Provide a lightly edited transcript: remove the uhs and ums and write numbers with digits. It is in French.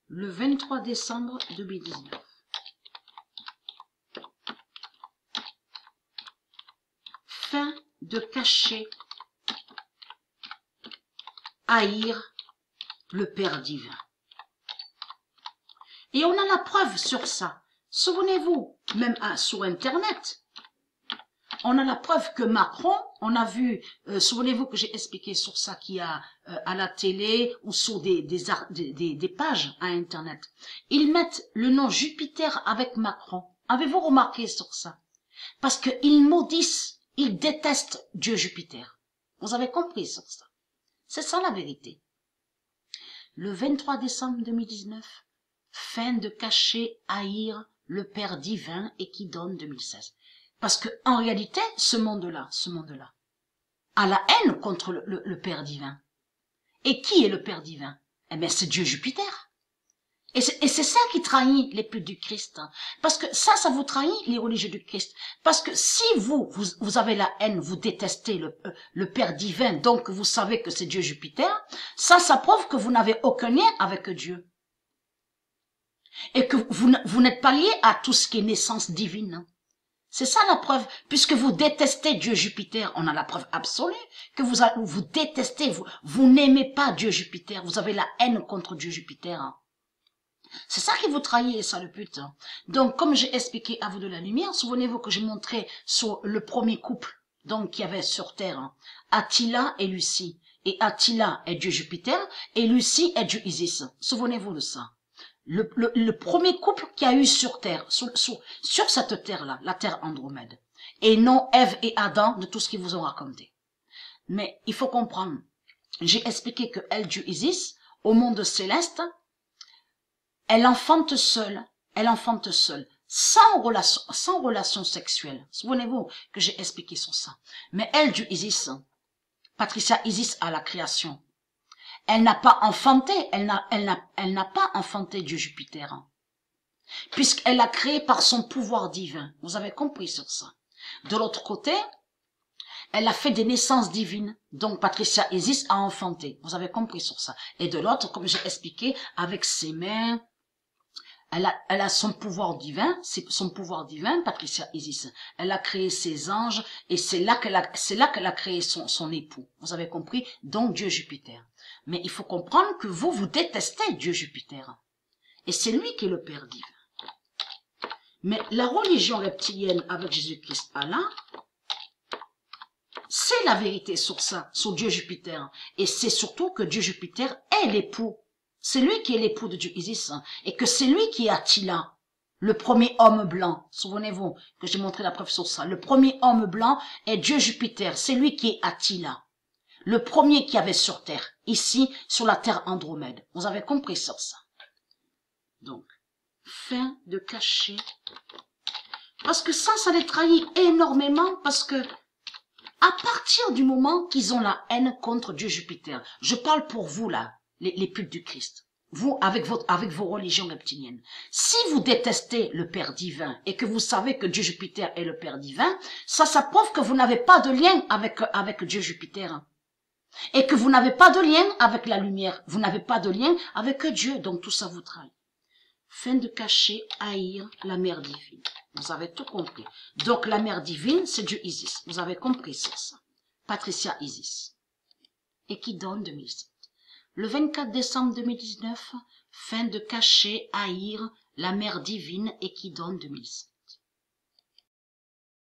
le 23 décembre 2019. Fin de cacher, haïr le Père divin. Et on a la preuve sur ça. Souvenez-vous, même sur Internet, on a la preuve que Macron, on a vu, souvenez-vous que j'ai expliqué sur ça qu'il y a à la télé ou sur des pages à Internet. Ils mettent le nom Jupiter avec Macron. Avez-vous remarqué sur ça? Parce qu'ils maudissent, ils détestent Dieu Jupiter. Vous avez compris sur ça? C'est ça la vérité. Le 23 décembre 2019, fin de cacher, haïr le Père divin et qui donne 2016. Parce que en réalité, ce monde-là, a la haine contre le Père divin. Et qui est le Père divin? Eh bien, c'est Dieu Jupiter. Et c'est ça qui trahit les putes du Christ. Hein. Parce que ça vous trahit les religieux du Christ. Parce que si vous avez la haine, vous détestez le Père divin, donc vous savez que c'est Dieu Jupiter, ça prouve que vous n'avez aucun lien avec Dieu. Et que vous n'êtes pas lié à tout ce qui est naissance divine. C'est ça la preuve, puisque vous détestez Dieu Jupiter, on a la preuve absolue que vous détestez, vous n'aimez pas Dieu Jupiter, vous avez la haine contre Dieu Jupiter. C'est ça qui vous trahit, ça le pute. Donc, comme j'ai expliqué à vous de la lumière, souvenez-vous que j'ai montré sur le premier couple, donc qu'il y avait sur Terre, Attila et Lucie. Et Attila est Dieu Jupiter, et Lucie est Dieu Isis. Souvenez-vous de ça. Le premier couple qu'il y a eu sur Terre, sur cette Terre-là, la Terre Andromède. Et non Ève et Adam de tout ce qu'ils vous ont raconté. Mais il faut comprendre, j'ai expliqué que elle, Dieu Isis, au monde céleste, elle enfante seule, sans relation sexuelle. Souvenez-vous que j'ai expliqué sur ça. Mais elle, Dieu Isis, Patricia Isis à la création, elle n'a pas enfanté, elle n'a pas enfanté Dieu Jupiter. Puisqu'elle a créé par son pouvoir divin. Vous avez compris sur ça. De l'autre côté, elle a fait des naissances divines. Donc Patricia Isis a enfanté. Vous avez compris sur ça. Et de l'autre, comme j'ai expliqué, avec ses mains, elle a son pouvoir divin, c'est son pouvoir divin, Patricia Isis. Elle a créé ses anges et c'est là qu'elle a créé son époux. Vous avez compris? Donc Dieu Jupiter. Mais il faut comprendre que vous détestez Dieu Jupiter. Et c'est lui qui est le Père divin. Mais la religion reptilienne avec Jésus-Christ Allah, c'est la vérité sur ça, sur Dieu Jupiter. Et c'est surtout que Dieu Jupiter est l'époux. C'est lui qui est l'époux de Dieu Isis. Et que c'est lui qui est Attila, le premier homme blanc. Souvenez-vous que j'ai montré la preuve sur ça. Le premier homme blanc est Dieu Jupiter. C'est lui qui est Attila. Le premier qu'il y avait sur Terre. Ici, sur la Terre Andromède. Vous avez compris sur ça. Donc, fin de cacher. Parce que ça les trahit énormément parce que à partir du moment qu'ils ont la haine contre Dieu Jupiter, je parle pour vous là, les putes du Christ, vous avec vos religions reptiliennes, si vous détestez le Père divin et que vous savez que Dieu Jupiter est le Père divin, ça prouve que vous n'avez pas de lien avec Dieu Jupiter. Et que vous n'avez pas de lien avec la lumière, vous n'avez pas de lien avec Dieu, donc tout ça vous trahit. Fin de cacher, haïr la mère divine. Vous avez tout compris. Donc la mère divine, c'est Dieu Isis. Vous avez compris ça. Patricia Isis. Et qui donne 2007. Le 24 décembre 2019, fin de cacher, haïr la mère divine et qui donne 2007.